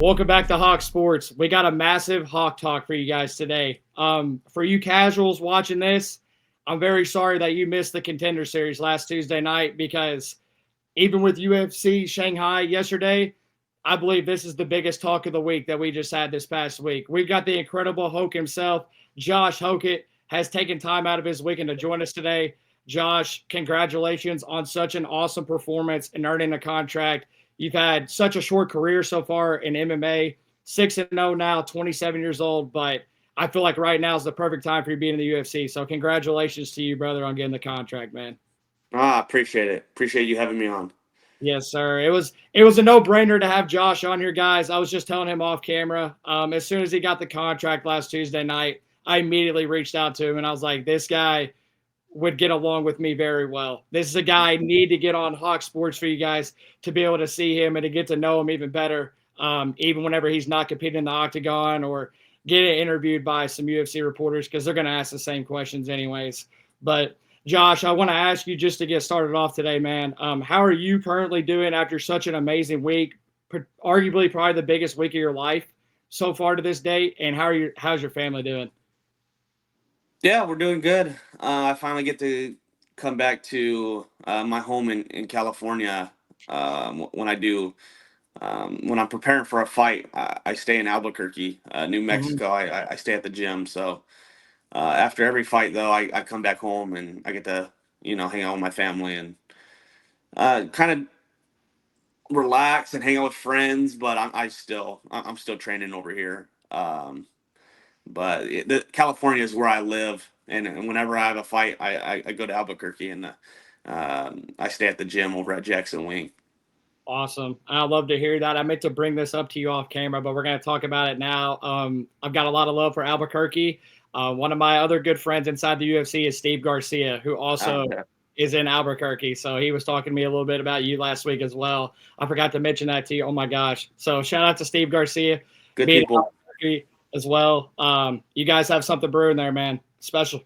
Welcome back to Hawk Sports. We got a massive Hawk talk for you guys today. For you casuals watching this, I'm very sorry that you missed the Contender Series last Tuesday night because even with UFC Shanghai yesterday, I believe this is the biggest talk of the week that we just had this past week. We got the incredible Hoke himself, Josh Hokit, has taken time out of his weekend to join us today. Josh, congratulations on such an awesome performance and earning a contract. You've had such a short career so far in MMA, 6-0 now, 27 years old, but I feel like right now is the perfect time for you being in the UFC. So congratulations to you, brother, on getting the contract, man. Appreciate it. Appreciate you having me on. Yes, sir. It was a no-brainer to have Josh on here, guys. I was just telling him off camera. As soon as he got the contract last Tuesday night, I immediately reached out to him and I was like, this guy would get along with me very well. This is a guy I need to get on Hawk Sports for you guys to be able to see him and to get to know him even better. Even whenever he's not competing in the octagon or getting interviewed by some UFC reporters, because they're going to ask the same questions anyways. But Josh, I want to ask you just to get started off today, man. How are you currently doing after such an amazing week, arguably probably the biggest week of your life so far to this date? And how's your family doing? Yeah, we're doing good. I finally get to come back to my home in California. When I do, when I'm preparing for a fight, I stay in Albuquerque, New Mhm. Mexico. I stay at the gym. So after every fight, though, I come back home and I get to hang out with my family and kind of relax and hang out with friends. But I'm still training over here. California is where I live, and whenever I have a fight, I go to Albuquerque and I stay at the gym over at Jackson Wing. Awesome. I love to hear that. I meant to bring this up to you off camera, but we're going to talk about it now. I've got a lot of love for Albuquerque. One of my other good friends inside the UFC is Steve Garcia, who also Yeah. is in Albuquerque. So he was talking to me a little bit about you last week as well. I forgot to mention that to you. Oh my gosh. So shout out to Steve Garcia Good being in people. Albuquerque as well. You guys have something brewing there, man. Special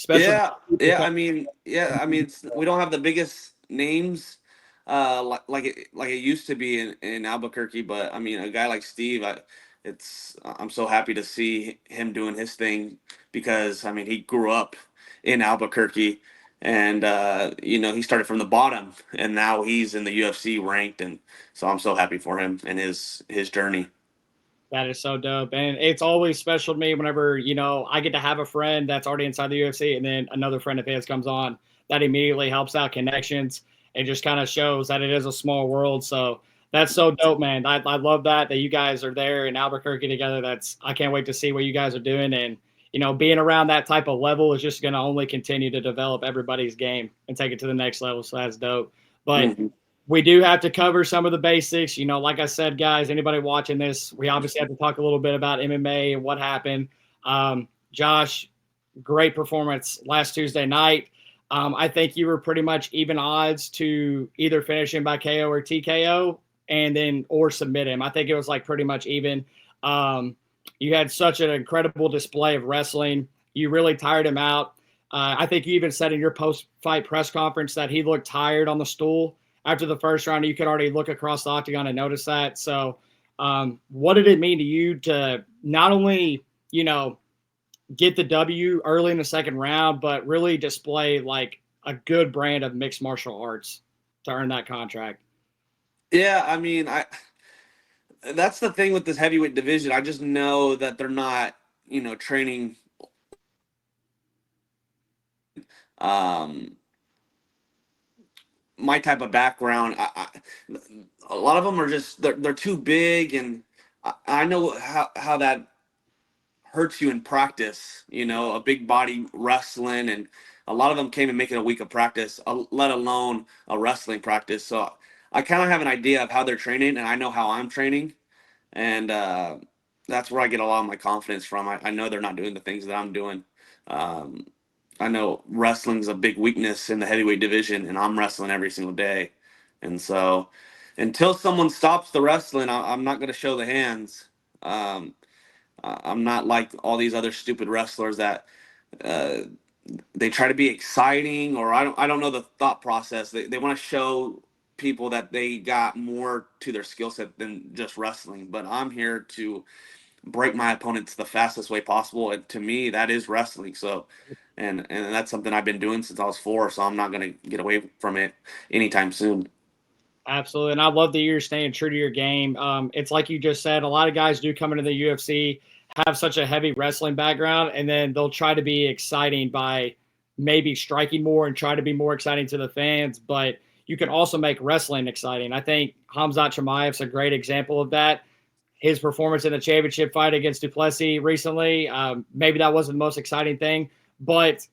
Yeah, people yeah. come. We don't have the biggest names, like it used to be in Albuquerque. But I mean, a guy like Steve, I'm so happy to see him doing his thing because I mean, he grew up in Albuquerque, and he started from the bottom, and now he's in the UFC ranked, and so I'm so happy for him and his journey. That is so dope. And it's always special to me whenever, I get to have a friend that's already inside the UFC and then another friend of his comes on that immediately helps out connections and just kind of shows that it is a small world. So that's so dope, man. I love that you guys are there in Albuquerque together. I can't wait to see what you guys are doing. And, being around that type of level is just going to only continue to develop everybody's game and take it to the next level. So that's dope. But Mhm. we do have to cover some of the basics. Like I said, guys, anybody watching this, we obviously have to talk a little bit about MMA and what happened. Josh, great performance last Tuesday night. I think you were pretty much even odds to either finish him by KO or TKO and then or submit him. I think it was like pretty much even. You had such an incredible display of wrestling. You really tired him out. I think you even said in your post fight press conference that he looked tired on the stool after the first round. You could already look across the octagon and notice that. So, what did it mean to you to not only, get the W early in the second round, but really display like a good brand of mixed martial arts to earn that contract? Yeah, I mean, I that's the thing with this heavyweight division. I just know that they're not, training. Um, my type of background, a lot of them are just they're too big, and I know how that hurts you in practice. A big body wrestling, and a lot of them came and make it a week of practice, let alone a wrestling practice. So I kind of have an idea of how they're training, and I know how I'm training, and that's where I get a lot of my confidence from. I know they're not doing the things that I'm doing. Um, I know wrestling's a big weakness in the heavyweight division, and I'm wrestling every single day. And so, until someone stops the wrestling, I'm not going to show the hands. Um, I'm not like all these other stupid wrestlers that uh, they try to be exciting, or I don't know the thought process. They want to show people that they got more to their skill set than just wrestling, but I'm here to break my opponents the fastest way possible, and to me, that is wrestling. So, and that's something I've been doing since I was 4. So I'm not gonna get away from it anytime soon. Absolutely. And I love that you're staying true to your game. It's like you just said, a lot of guys do come into the UFC, have such a heavy wrestling background, and then they'll try to be exciting by maybe striking more and try to be more exciting to the fans. But you can also make wrestling exciting. I think Hamzat Chimaev's a great example of that. His performance in the championship fight against Duplessis recently, maybe that wasn't the most exciting thing, but,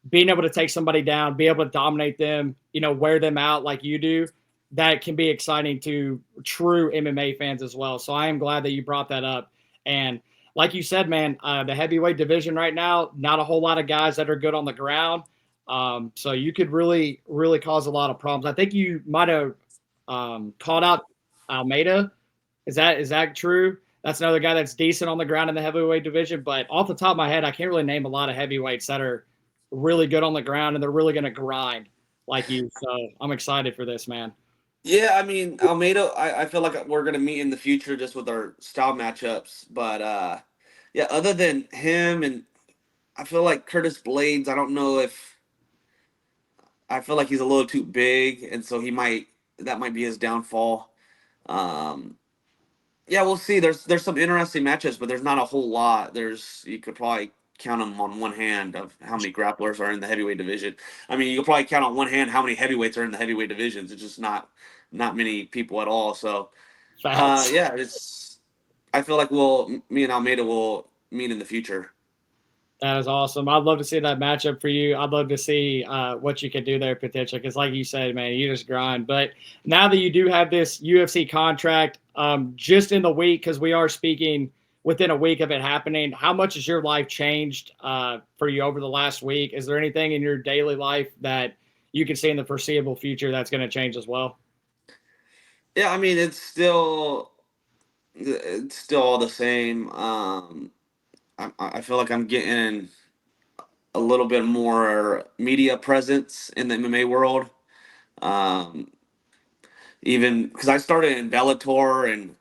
being able to take somebody down, be able to dominate them, wear them out like you do, that can be exciting to true MMA fans as well. So I am glad that you brought that up. And like you said, man, the heavyweight division right now, not a whole lot of guys that are good on the ground. So you could really, really cause a lot of problems. I think you might have called out Almeida. Is that true? That's another guy that's decent on the ground in the heavyweight division. But off the top of my head, I can't really name a lot of heavyweights that are really good on the ground and they're really going to grind like you. So I'm excited for this, man. Yeah, I mean Almeida, I feel like we're gonna meet in the future just with our style matchups. But yeah, other than him, and I feel like Curtis Blades, I don't know if I feel like he's a little too big, and so that might be his downfall. Um, yeah, we'll see. There's some interesting matches, but there's not a whole lot. You could probably count them on one hand of how many grapplers are in the heavyweight division. I mean, you could probably count on one hand how many heavyweights are in the heavyweight divisions. It's just not many people at all. So Facts. yeah, it's. I feel like me and Almeida will meet in the future. That is awesome. I'd love to see that matchup for you. I'd love to see what you could do there potentially. Because, like you said, man, you just grind. But now that you do have this UFC contract, just in the week, because we are speaking within a week of it happening, how much has your life changed for you over the last week? Is there anything in your daily life that you can see in the foreseeable future that's going to change as well? Yeah, I mean it's still all the same. I feel like I'm getting a little bit more media presence in the MMA world. Um, Even because I started in Bellator, and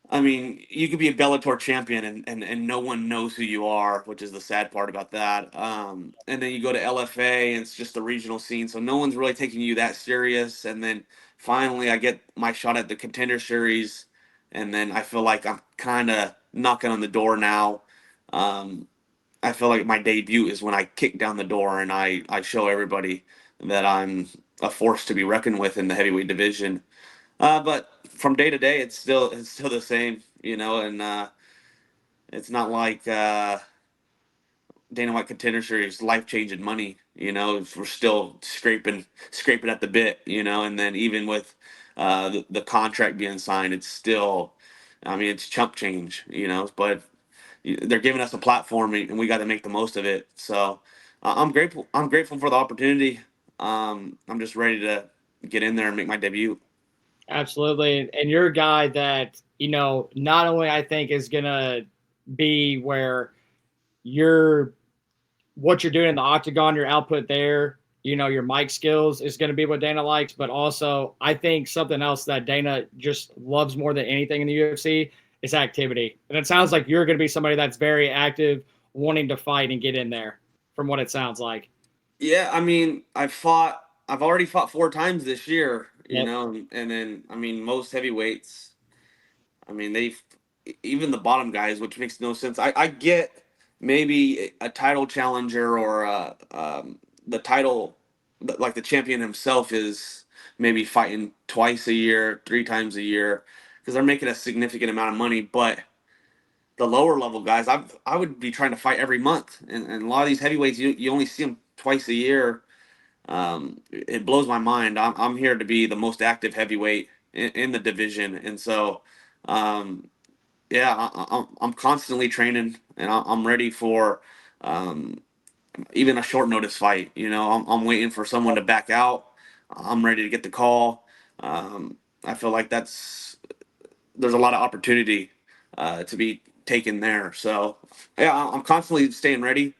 I mean, you could be a Bellator champion and no one knows who you are, which is the sad part about that. And then you go to LFA and it's just the regional scene, so no one's really taking you that serious. And then finally, I get my shot at the Contender Series, and then I feel like I'm kind of knocking on the door now. Um, I feel like my debut is when I kick down the door and I show everybody that I'm a force to be reckoned with in the heavyweight division. But from day to day, it's still the same, and it's not like Dana White Contender Series life changing money. We're still scraping at the bit, and then even with the contract being signed, it's still, I mean, it's chump change, but they're giving us a platform and we got to make the most of it. So I'm grateful. I'm grateful for the opportunity. I'm just ready to get in there and make my debut. Absolutely. And you're a guy that, not only I think is going to be where you're what you're doing in the octagon, your output there, your mic skills is going to be what Dana likes. But also, I think something else that Dana just loves more than anything in the UFC is activity. And it sounds like you're going to be somebody that's very active, wanting to fight and get in there, from what it sounds like. Yeah, I mean, I've already fought 4 times this year, Yep. and then I mean, most heavyweights, I mean, even the bottom guys, which makes no sense. I get maybe a title challenger or the title, like the champion himself is maybe fighting twice a year, 3 times a year, because they're making a significant amount of money. But the lower level guys, I would be trying to fight every month, and a lot of these heavyweights, you only see them twice a year. It blows my mind. I'm here to be the most active heavyweight in the division, and so um, yeah, I'm constantly training, and I'm ready for um, even a short notice fight. I'm waiting for someone to back out. I'm ready to get the call. I feel like there's a lot of opportunity to be taken there. So yeah, I'm constantly staying ready,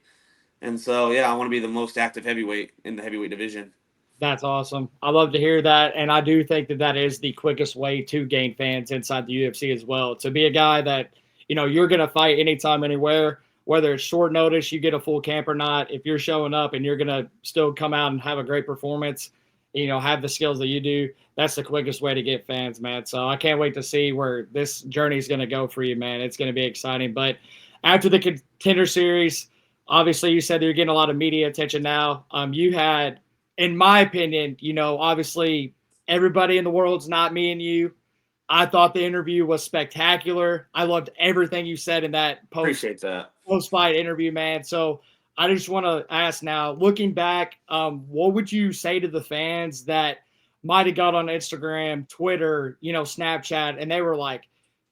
and so yeah, I want to be the most active heavyweight in the heavyweight division. That's awesome. I love to hear that, and I do think that that is the quickest way to gain fans inside the UFC as well. To be a guy that you're going to fight anytime, anywhere, whether it's short notice, you get a full camp or not. If you're showing up and you're going to still come out and have a great performance, have the skills that you do, that's the quickest way to get fans, man. So I can't wait to see where this journey is going to go for you, man. It's going to be exciting. But after the Contender Series, obviously you said you're getting a lot of media attention now. You had, in my opinion, obviously everybody in the world's not me and you. I thought the interview was spectacular. I loved everything you said in that Appreciate that. post fight interview, man. So I just want to ask now, looking back, what would you say to the fans that might have got on Instagram, Twitter, Snapchat, and they were like,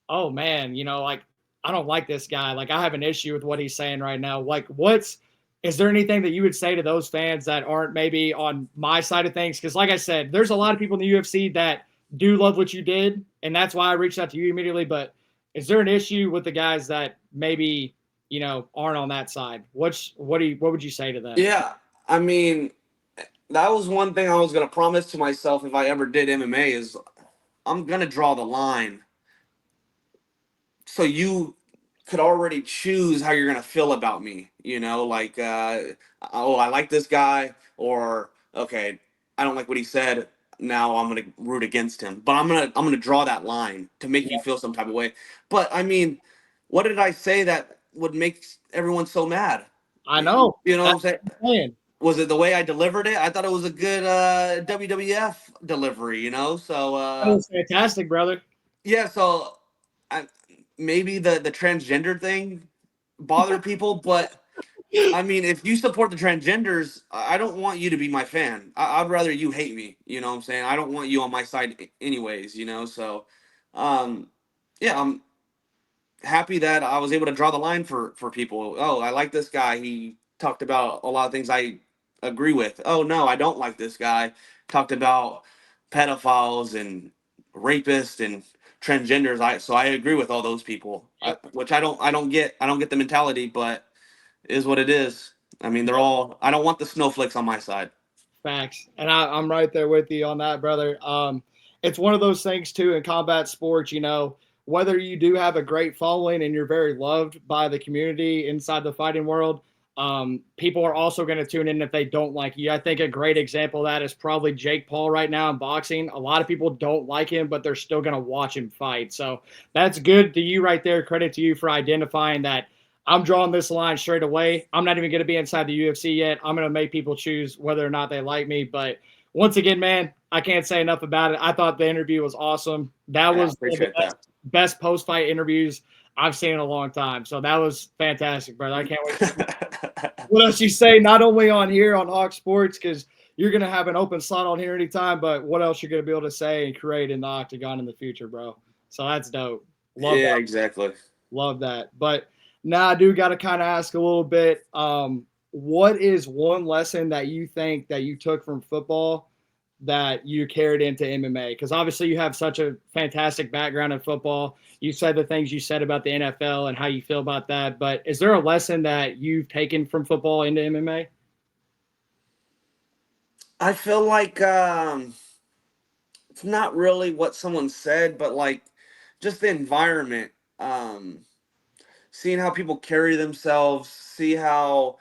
"Oh man, like I don't like this guy. Like I have an issue with what he's saying right now." Like, is there anything that you would say to those fans that aren't maybe on my side of things? Because, like I said, there's a lot of people in the UFC that do love what you did, and that's why I reached out to you immediately. But is there an issue with the guys that maybe aren't on that side? What would you say to them? Yeah, I mean, that was one thing I was gonna promise to myself if I ever did MMA is I'm gonna draw the line so you could already choose how you're gonna feel about me. Like, oh, I like this guy, or okay, I don't like what he said. Now I'm gonna root against him, but I'm gonna draw that line to make you Yeah, feel some type of way. But I mean, what did I say that would make everyone so mad? I know. You know what I'm That's saying? what I'm saying. Was it the way I delivered it? I thought it was a good WWF delivery, So That was fantastic, brother. yeah, so I, maybe the transgender thing bothered people, but I mean, if you support the transgenders, I don't want you to be my fan. I'd rather you hate me. You know what I'm saying? I don't want you on my side anyways. So um, yeah, I'm happy that I was able to draw the line for people. Oh, I like this guy. He talked about a lot of things I agree with. Oh no, I don't like this guy. Talked about pedophiles and rapists and transgenders. I agree with all those people. Yep. Which I don't get the mentality, but it is what it is. I mean, they're all. I don't want the snowflakes on my side. Facts. And I'm right there with you on that, brother. It's one of those things, too, in combat sports, whether you do have a great following and you're very loved by the community inside the fighting world, people are also going to tune in if they don't like you. I think a great example of that is probably Jake Paul right now in boxing. A lot of people don't like him, but they're still going to watch him fight. So that's good to you right there. Credit to you for identifying that I'm drawing this line straight away. I'm not even going to be inside the UFC yet. I'm going to make people choose whether or not they like me. But once again, man, I can't say enough about it. I thought the interview was awesome. That Yeah, I was one of the appreciate that. best post fight interviews I've seen in a long time. So that was fantastic, brother. I can't wait to see what else you say, not only on here on Hawk Sports, because you're going to have an open slot on here anytime, but what else you're going to be able to say and create in the octagon in the future, bro. So that's dope. Love Yeah, that. exactly. Love that. But now I do got to kind of ask a little bit. What is one lesson that you think that you took from football that you carried into MMA? Because obviously you have such a fantastic background in football. You said the things you said about the NFL and how you feel about that. But is there a lesson that you've taken from football into MMA? I feel like it's not really what someone said, but like just the environment. Seeing how people carry themselves, see how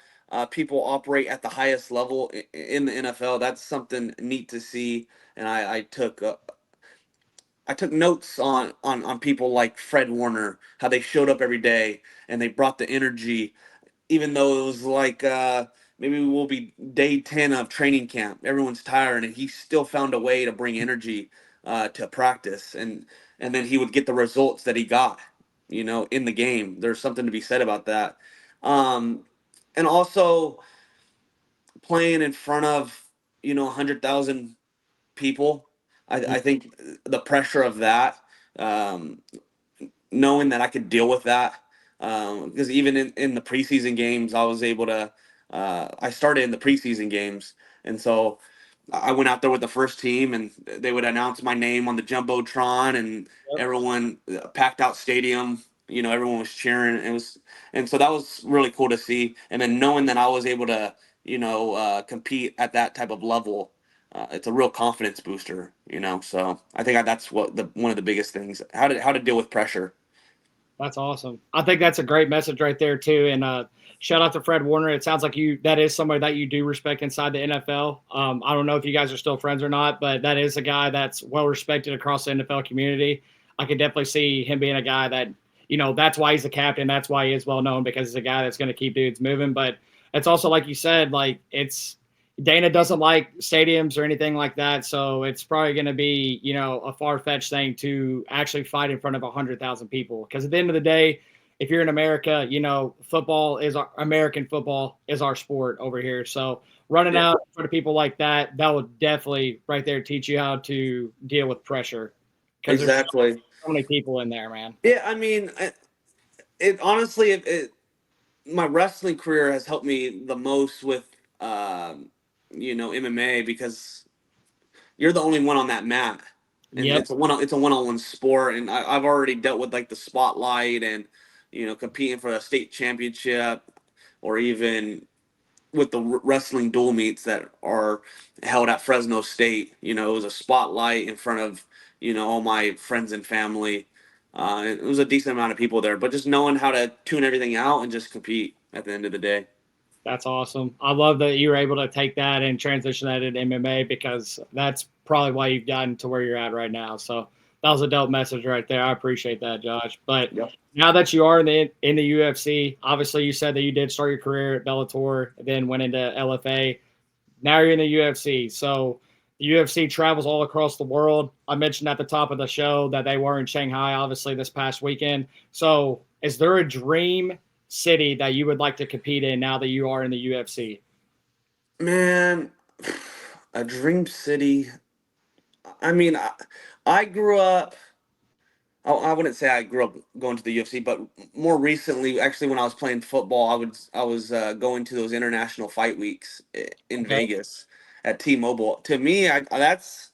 people operate at the highest level in the NFL. That's something neat to see, and I took notes on people like Fred Warner, how they showed up every day and they brought the energy even though it was like maybe we'll be day 10 of training camp, everyone's tired and he still found a way to bring energy to practice, and then he would get the results that he got in the game. There's something to be said about that. Um, and also playing in front of 100,000 people. I think the pressure of that, um, knowing that I could deal with that. Because even in the preseason games, I was able to. I started in the preseason games, and so I went out there with the first team, and they would announce my name on the jumbotron, and Yep. everyone packed out stadium. Everyone was cheering. And so that was really cool to see. And then knowing that I was able to, compete at that type of level, it's a real confidence booster, you know. So I think that's what one of the biggest things, how to deal with pressure. That's awesome. I think that's a great message right there too. And shout out to Fred Warner. It sounds like that is somebody that you do respect inside the NFL. I don't know if you guys are still friends or not, but that is a guy that's well respected across the NFL community. I could definitely see him being a guy that, that's why he's the captain. That's why he is well known, because he's a guy that's going to keep dudes moving. But it's also, like you said, like Dana doesn't like stadiums or anything like that, so it's probably going to be, a far-fetched thing to actually fight in front of 100,000 people. Because at the end of the day, if you're in America, American football is our sport over here. So running out in front of people like that will definitely right there teach you how to deal with pressure. Because Exactly. there's so many people in there, man. Yeah, I mean, it honestly, my wrestling career has helped me the most with, MMA, because you're the only one on that mat, and Yep. it's a one-on-one sport, and I've already dealt with like the spotlight and competing for a state championship, or even with the wrestling dual meets that are held at Fresno State. It was a spotlight in front of all my friends and family. It was a decent amount of people there, but just knowing how to tune everything out and just compete at the end of the day. That's awesome. I love that you were able to take that and transition that into MMA, because that's probably why you've gotten to where you're at right now. So that was a dope message right there. I appreciate that, Josh. But Yep. now that you are in the UFC, obviously you said that you did start your career at Bellator, then went into LFA. Now you're in the UFC. So the UFC travels all across the world. I mentioned at the top of the show that they were in Shanghai, obviously, this past weekend. So is there a dream city that you would like to compete in now that you are in the UFC? Man, a dream city. I mean, I grew up. I wouldn't say I grew up going to the UFC, but more recently, actually, when I was playing football, I was going to those international fight weeks in Okay. Vegas at T-Mobile. To me, that's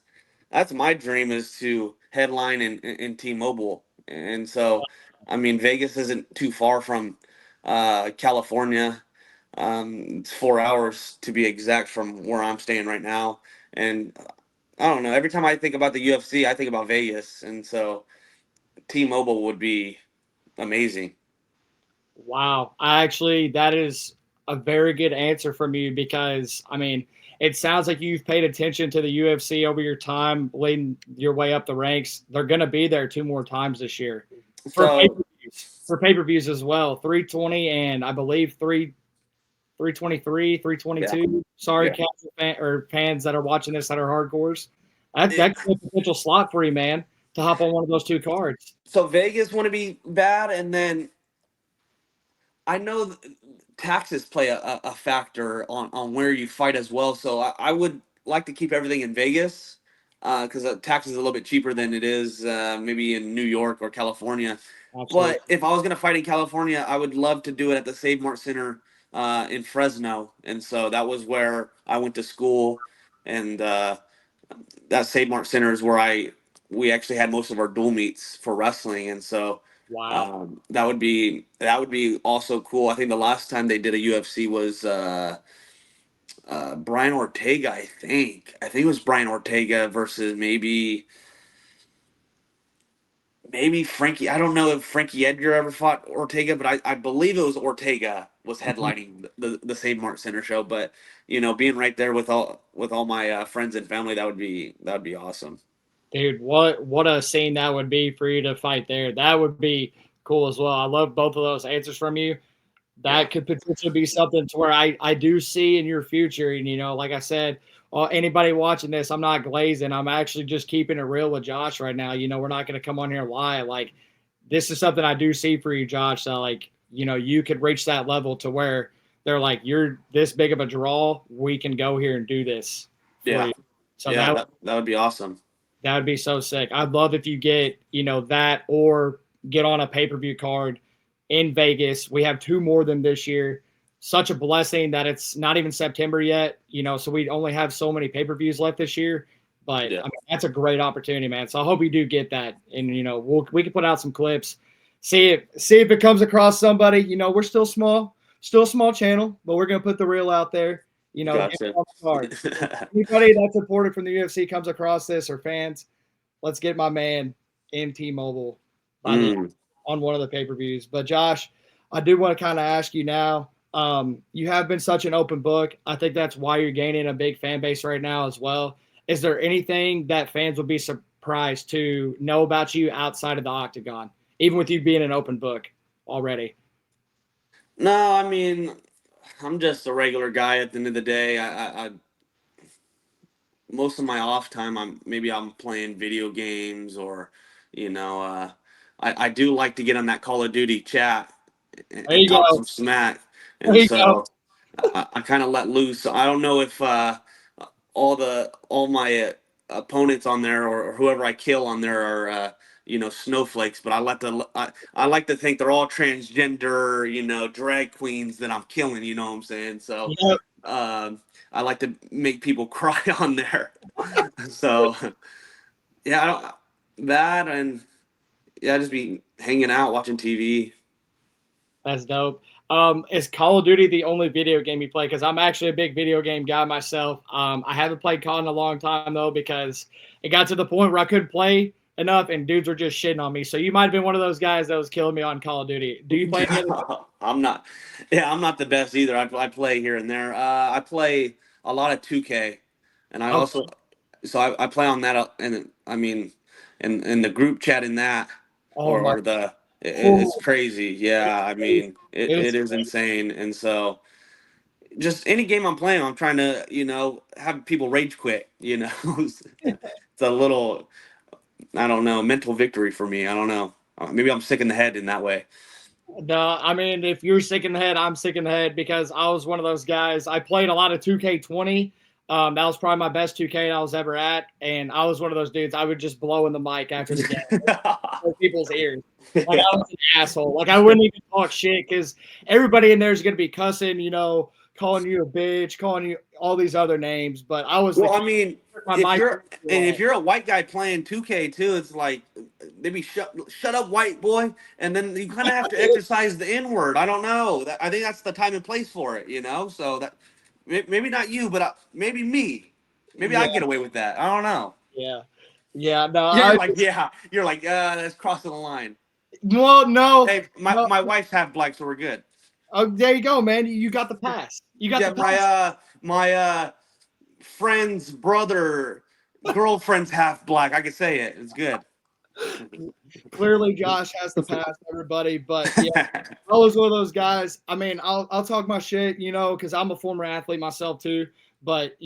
my dream, is to headline in T-Mobile. And so, I mean, Vegas isn't too far from California. It's 4 hours to be exact from where I'm staying right now. And I don't know. Every time I think about the UFC, I think about Vegas, and so T-Mobile would be amazing. Wow. That is a very good answer from you, because, I mean, it sounds like you've paid attention to the UFC over your time leading your way up the ranks. They're going to be there 2 more times this year for So pay-per-views, as well. 320 and I believe 323, 322. yeah, Sorry, yeah. casual fans that are watching this that are hardcores. That could be a potential slot for you, man, to hop on one of those 2 cards. So Vegas want to be bad, and then I know taxes play a factor on where you fight as well. So I would like to keep everything in Vegas, because taxes is a little bit cheaper than it is maybe in New York or California. Absolutely. But if I was going to fight in California, I would love to do it at the Save Mart Center in Fresno. And so that was where I went to school. And that Save Mart Center is where we actually had most of our dual meets for wrestling. And so Wow. that would be also cool. I think the last time they did a UFC was Brian Ortega. I think it was Brian Ortega versus maybe Frankie. I don't know if Frankie Edgar ever fought Ortega, but I believe it was Ortega was Mhm. headlining the Save Mart Center show. But being right there with all my friends and family, that would be awesome. Dude, what a scene that would be for you to fight there. That would be cool as well. I love both of those answers from you. Yeah, That could potentially be something to where I do see in your future. And, like I said, anybody watching this, I'm not glazing. I'm actually just keeping it real with Josh right now. We're not going to come on here and lie. Like, this is something I do see for you, Josh. So, like, you could reach that level to where they're like, you're this big of a draw. We can go here and do this for yeah, you. So yeah. That would be awesome. that would be so sick. I'd love if you get, that, or get on a pay-per-view card in Vegas. We have 2 more than this year. Such a blessing that it's not even September yet, so we only have so many pay-per-views left this year. But Yeah. I mean, that's a great opportunity, man. So I hope you do get that. And we can put out some clips, see if it comes across somebody. We're still a small channel, but we're gonna put the reel out there. Get Gotcha. on the card. Anybody that's supported from the UFC comes across this or fans, let's get my man in T-Mobile by the Mm. on one of the pay-per-views. But Josh, I do want to kind of ask you now. You have been such an open book. I think that's why you're gaining a big fan base right now as well. Is there anything that fans will be surprised to know about you outside of the octagon, even with you being an open book already? No, I mean, I'm just a regular guy at the end of the day. I most of my off time, I'm playing video games, or you know, I do like to get on that Call of Duty chat There and you talk go. some smack, There and you go. so I kind of let loose. I don't know if all my opponents on there, or whoever I kill on there, are snowflakes, but I like to think they're all transgender, drag queens that I'm killing. You know what I'm saying? So Yep. um, I like to make people cry on there. So yeah, that, and yeah, just be hanging out watching TV. That's dope. Is Call of Duty the only video game you play? Because I'm actually a big video game guy myself. I haven't played COD in a long time though, because it got to the point where I couldn't play enough, and dudes were just shitting on me. So you might have been one of those guys that was killing me on Call of Duty. Do you play any other? I'm not. Yeah, I'm not the best either. I play here and there. I play a lot of 2K, and I Okay. also I play on that. And I mean, in the group chat in that, Oh my. or it's Oh, crazy. Yeah, I it mean, was it is insane. And so just any game I'm playing, I'm trying to have people rage quit. It's a little, I don't know, mental victory for me. I don't know. Maybe I'm sick in the head in that way. No, I mean, if you're sick in the head, I'm sick in the head because I was one of those guys. I played a lot of 2K20. That was probably my best 2K I was ever at. And I was one of those dudes. I would just blow in the mic after the game, for people's ears. Like I Yeah. was an asshole. Like I wouldn't even talk shit because everybody in there is going to be cussing, calling you a bitch, calling you all these other names. But I was the Well, I kid. mean, My mic if you're a white guy playing 2K too, it's like they be shut up, white boy, and then you kind of have to exercise the N word. I don't know. I think that's the time and place for it. So that maybe not you, but maybe me. Maybe Yeah, I get away with that. I don't know. yeah, yeah. No, You're like, yeah, you're like, that's crossing the line. well, no, Hey, my no. my wife's half black, so we're good. Oh, there you go, man. You got the pass. You got Yeah, the pass. my friend's brother, girlfriend's half black. I can say it. It's good. Clearly, Josh has the pass, everybody. But yeah, I was one of those guys. I mean, I'll talk my shit, because I'm a former athlete myself too. But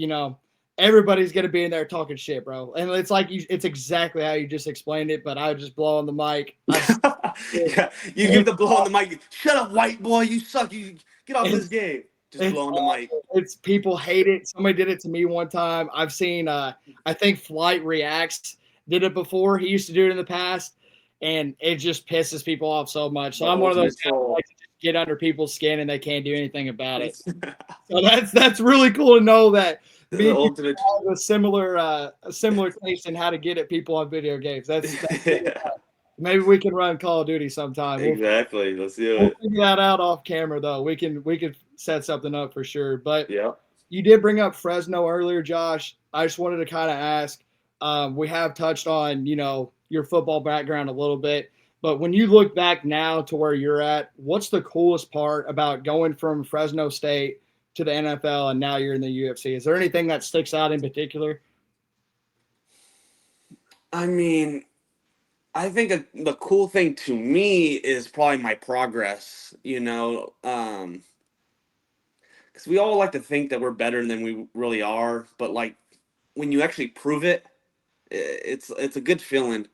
everybody's gonna be in there talking shit, bro. And it's like it's exactly how you just explained it. But I would just blow on the mic. Yeah, you give the blow on the mic. Shut up, white boy. You suck. You get off this It's game. Just it's blow on the mic. awful. It's people hate it. Somebody did it to me one time. I've seen I think Flight Reacts did it before. He used to do it in the past, and it just pisses people off so much. So The I'm one of those ultimate guys that troll. like to just get under people's skin and they can't do anything about it. So that's really cool to know that me The and you ultimate. have a similar taste in how to get at people on video games. That's really Yeah, fun. Maybe we can run Call of Duty sometime. exactly. Let's do We'll it. figure that out off camera though. We can set something up for sure. But Yeah. you did bring up Fresno earlier, Josh. I just wanted to kind of ask. We have touched on your football background a little bit, but when you look back now to where you're at, what's the coolest part about going from Fresno State to the NFL and now you're in the UFC? Is there anything that sticks out in particular? I mean, I think the cool thing to me is probably my progress. Because we all like to think that we're better than we really are, but like when you actually prove it, it's a good feeling.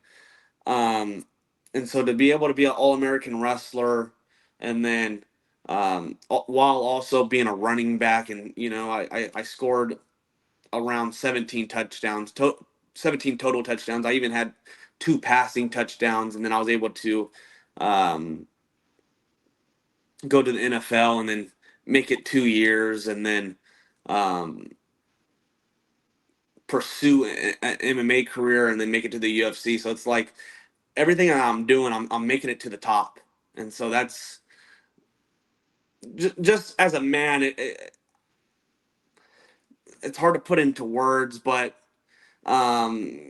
Um, and so to be able to be an All American wrestler, and then while also being a running back, and I scored around 17 touchdowns, 17 total touchdowns. I even had two passing touchdowns, and then I was able to um, go to the NFL and then make it 2 years, and then um, pursue an MMA career, and then make it to the UFC. So it's like everything that I'm doing, I'm making it to the top, and so that's just as a man. it's hard to put into words, but um,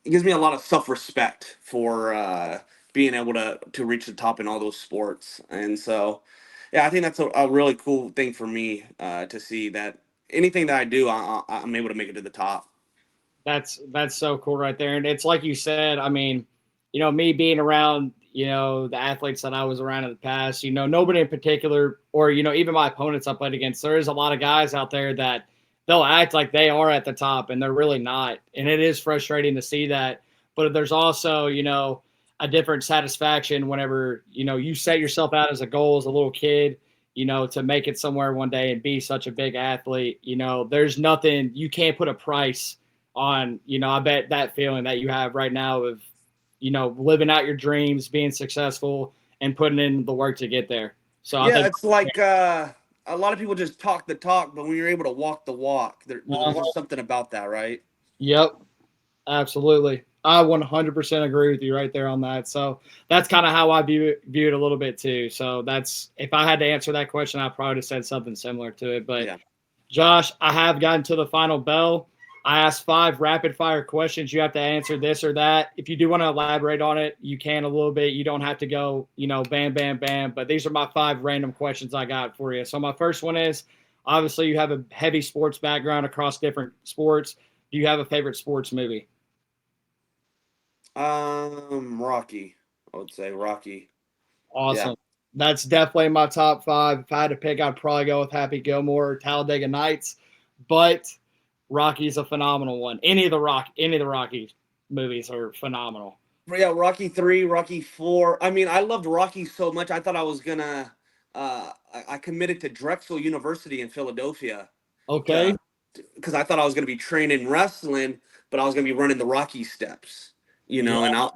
it gives me a lot of self respect for being able to reach the top in all those sports. And so, yeah, I think that's a really cool thing for me to see that anything that I do, I'm able to make it to the top. That's so cool right there. And it's like you said, I mean, me being around, the athletes that I was around in the past, nobody in particular, or, even my opponents I played against, there is a lot of guys out there that they'll act like they are at the top and they're really not. And it is frustrating to see that. But there's also, a different satisfaction whenever, you set yourself out as a goal as a little kid, to make it somewhere one day and be such a big athlete. There's nothing, you can't put a price on, I bet that feeling that you have right now of, living out your dreams, being successful, and putting in the work to get there. So I Yeah, think, it's like a lot of people just talk the talk, but when you're able to walk the walk, there's just something about that, right? yep, absolutely. I 100% agree with you right there on that. So that's kind of how I view it a little bit too. So that's, if I had to answer that question, I probably would have said something similar to it. But Yeah. Josh, I have gotten to the final bell. I asked 5 rapid fire questions. You have to answer this or that. If you do want to elaborate on it, you can a little bit. You don't have to go, bam, bam, bam. But these are my 5 random questions I got for you. So my first one is, obviously you have a heavy sports background across different sports. Do you have a favorite sports movie? Rocky. I would say Rocky. Yeah. Awesome. That's definitely my top 5. If I had to pick, I'd probably go with Happy Gilmore or Talladega Nights. But Rocky's a phenomenal one. Any of the Rocky movies are phenomenal. Yeah, Rocky 3, Rocky 4. I mean, I loved Rocky so much. I thought I was gonna. I committed to Drexel University in Philadelphia Okay. to because I thought I was gonna be training wrestling, but I was gonna be running the Rocky steps. Yeah.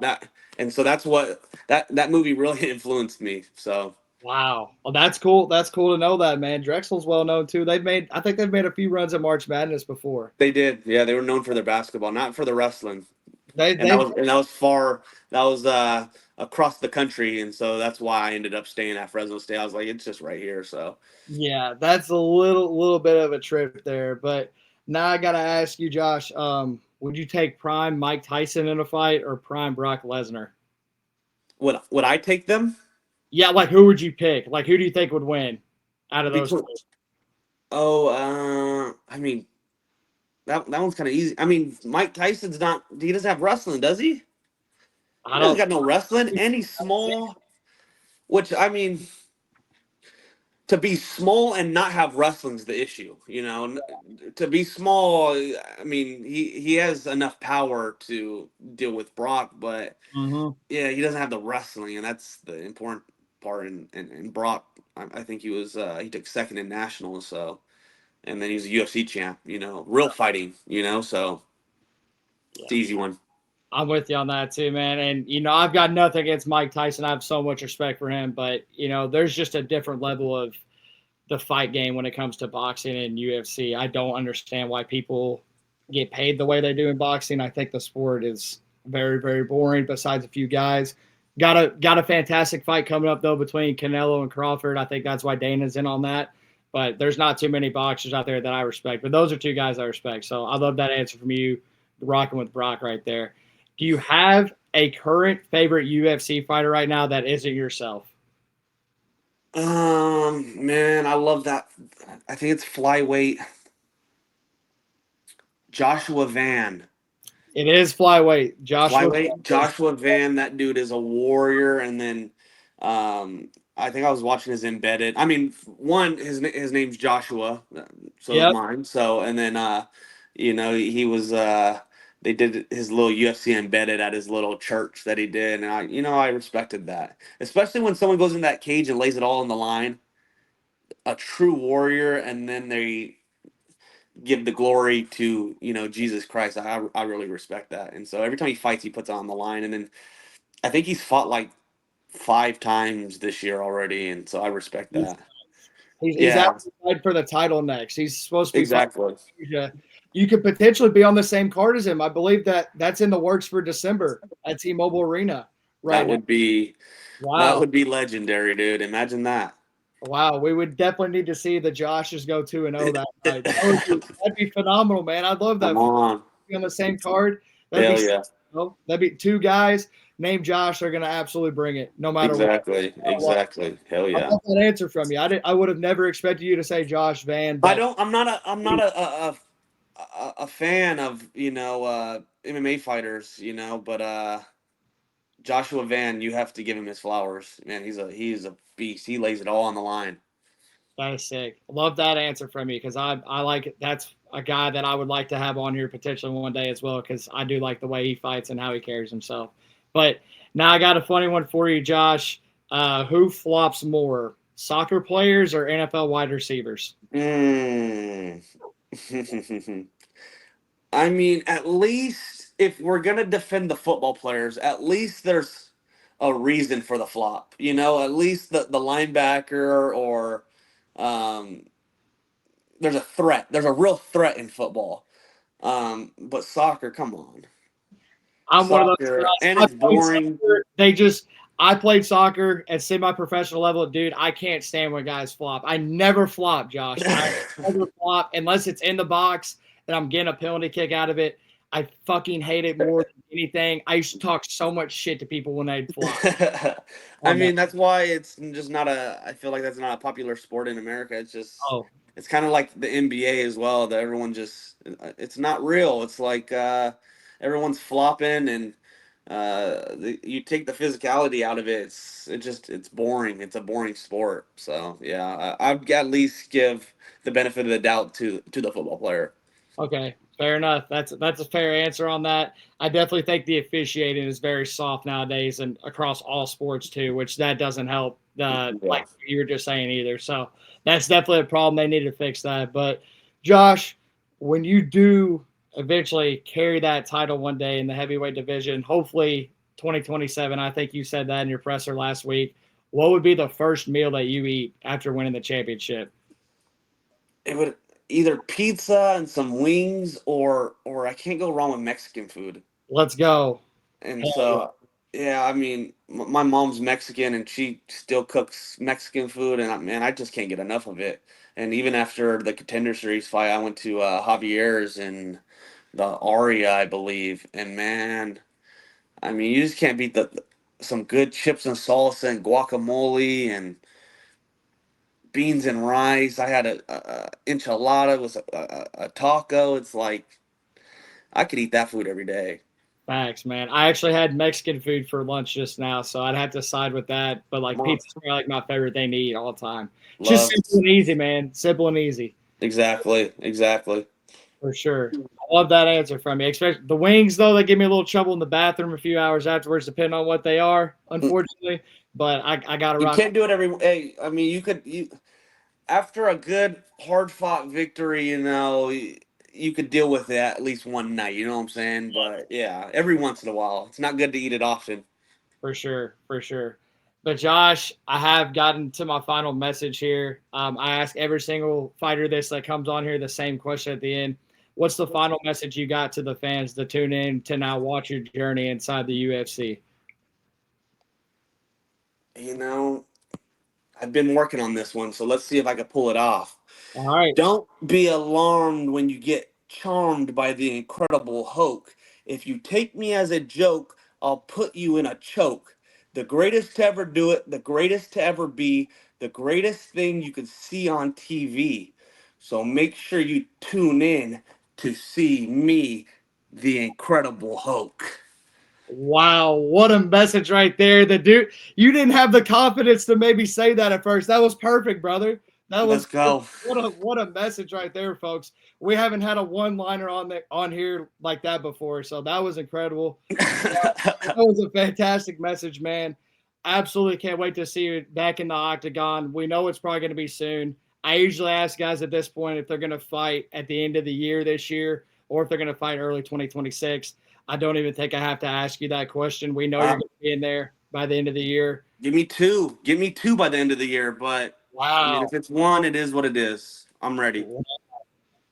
And so that's what that movie really influenced me. So Wow. Well, that's cool. That's cool to know that, man. Drexel's well known too. I think they've made a few runs at March Madness before. they did. Yeah, they were known for their basketball, not for the wrestling. And They've that was far. That was across the country, and so that's why I ended up staying at Fresno State. I was like, it's just right here. So Yeah, that's a little bit of a trip there. But now I gotta ask you, Josh, would you take prime Mike Tyson in a fight or prime Brock Lesnar? would I take them? Yeah, like who would you pick? Like who do you think would win out of those two? Between, oh, I mean that one's kind of easy. I mean, Mike Tyson's not. He doesn't have wrestling, does he? I He doesn't don't got no wrestling, and he's small. Which I mean, to be small and not have wrestling's the issue. To be small, I mean, he has enough power to deal with Brock, but Mhm. yeah, he doesn't have the wrestling, and that's the important part. And Brock, I think he took second in nationals, so and then he's a UFC champ. Real fighting. So Yeah. it's an easy one. I'm with you on that too, man. And I've got nothing against Mike Tyson. I have so much respect for him, but there's just a different level of the fight game when it comes to boxing and UFC. I don't understand why people get paid the way they do in boxing. I think the sport is very, very boring. Besides a few guys, got a fantastic fight coming up though between Canelo and Crawford. I think that's why Dana's in on that. But there's not too many boxers out there that I respect. But those are 2 guys I respect. So I love that answer from you, rocking with Brock right there. Do you have a current favorite UFC fighter right now that isn't yourself? Man, I love that. I think it's flyweight Joshua Van. It is flyweight. Joshua. Flyweight Joshua Van. That dude is a warrior. And then, I think I was watching his embedded. I mean, one his name's Joshua, so is Yep. mine. So and then, he was they did his little UFC embedded at his little church that he did, and I respected that, especially when someone goes in that cage and lays it all on the line, a true warrior, and then they give the glory to Jesus Christ. I really respect that, and so every time he fights, he puts it on the line, and then I think he's fought like 5 times this year already, and so I respect He's that. he's Yeah, actually fighting for the title next. He's supposed to be fighting. exactly. You could potentially be on the same card as him. I believe that's in the works for December at T-Mobile Arena right That now. would be that Wow. would be legendary, dude. Imagine that. Wow, we would definitely need to see the Joshes go 2-0 that night. That'd be phenomenal, man. I'd love that. Come on. Be on the same card. That'd Hell be yeah. that'd be two guys named Josh are gonna absolutely bring it, no matter what. Exactly. Exactly. Hell I yeah. love that answer from you. I would have never expected you to say Josh Van, I but don't. I'm not a fan of MMA fighters. But Joshua Van, you have to give him his flowers, man. He's a beast. He lays it all on the line. that is sick. Love that answer from you because I like it. That's a guy that I would like to have on here potentially one day as well because I do like the way he fights and how he carries himself. But now I got a funny one for you, Josh. Who flops more, soccer players or NFL wide receivers? Mm. I mean, at least if we're gonna defend the football players, at least there's a reason for the flop. At least the linebacker or um, there's a threat. There's a real threat in football. But soccer, come on, I'm one of those soccer, guys. and I it's played boring. soccer. I played soccer at semi-professional level, dude. I can't stand when guys flop. I never flop, Josh. I never flop unless it's in the box and I'm getting a penalty kick out of it. I fucking hate it more than anything. I used to talk so much shit to people when they'd flop I on that. mean, that's why it's just not a. I feel like that's not a popular sport in America. Oh, It's kind of like the NBA as well. That everyone just, it's not real. It's like everyone's flopping, and you take the physicality out of it. It's boring. It's a boring sport. So yeah, I'd at least give the benefit of the doubt to the football player. okay, fair enough. That's a fair answer on that. I definitely think the officiating is very soft nowadays and across all sports too, which that doesn't help. Yeah. Like you were just saying either. So that's definitely a problem. They need to fix that. But Josh, when you do eventually carry that title one day in the heavyweight division, hopefully 2027. I think you said that in your presser last week. What would be the first meal that you eat after winning the championship? It would either pizza and some wings, or I can't go wrong with Mexican food. Let's go. And Hell yeah. so, yeah, I mean, my mom's Mexican and she still cooks Mexican food, and man, I just can't get enough of it. And even after the Contender Series fight, I went to Javier's in the Aria, I believe, and man, I mean, you just can't beat some good chips and salsa and guacamole and beans and rice. I had a enchilada with a taco. It's like I could eat that food every day. Facts, man. I actually had Mexican food for lunch just now, so I'd have to side with that. But like Come on, pizza's probably like my favorite thing to eat all the time. Just love. simple and easy, man. Simple and easy Exactly, exactly. for sure. I love that answer from you. Especially the wings, though, they give me a little trouble in the bathroom a few hours afterwards, depending on what they are, unfortunately. But I gotta You rock. can't do it every. Hey, I mean, you after a good hard fought victory, you could deal with it at least one night. You know what I'm saying? But yeah, every once in a while, it's not good to eat it often. For sure, for sure. But Josh, I have gotten to my final message here. I ask every single fighter this that comes on here the same question at the end. What's the final message you got to the fans to tune in to now watch your journey inside the UFC? You know, I've been working on this one, so let's see if I can pull it off. All right. Don't be alarmed when you get charmed by the incredible Hulk. If you take me as a joke, I'll put you in a choke. The greatest to ever do it, the greatest to ever be, the greatest thing you could see on TV. So make sure you tune in to see me, the Incredible Hulk. Wow, what a message right there. The dude, you didn't have the confidence to maybe say that at first. That was perfect, brother. That was Let's go. what a message right there, folks. We haven't had a one-liner on here like that before, so that was incredible. That was a fantastic message, man. Absolutely can't wait to see you back in the octagon. We know it's probably going to be soon. I usually ask guys at this point if they're going to fight at the end of the year this year or if they're going to fight early 2026. I don't even think I have to ask you that question. We know you're uh, going to be in there by the end of the year. Give me two. Give me two by the end of the year. But I mean, Wow. if it's one, it is what it is. I'm ready.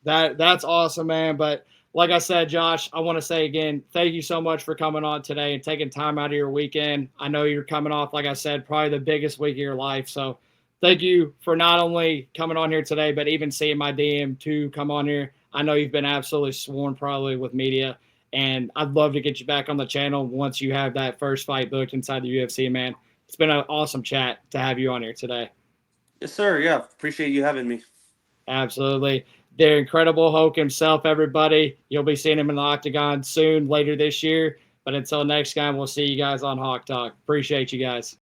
That's awesome, man. But like I said, Josh, I want to say again, thank you so much for coming on today and taking time out of your weekend. I know you're coming off, like I said, probably the biggest week of your life. So thank you for not only coming on here today, but even seeing my DM to come on here. I know you've been absolutely sworn probably with media, and I'd love to get you back on the channel once you have that first fight booked inside the UFC, man. It's been an awesome chat to have you on here today. Yes, sir. Yeah, appreciate you having me. Absolutely. The incredible Hulk himself, everybody. You'll be seeing him in the octagon soon, later this year. But until next time, we'll see you guys on Hawk Talk. Appreciate you guys.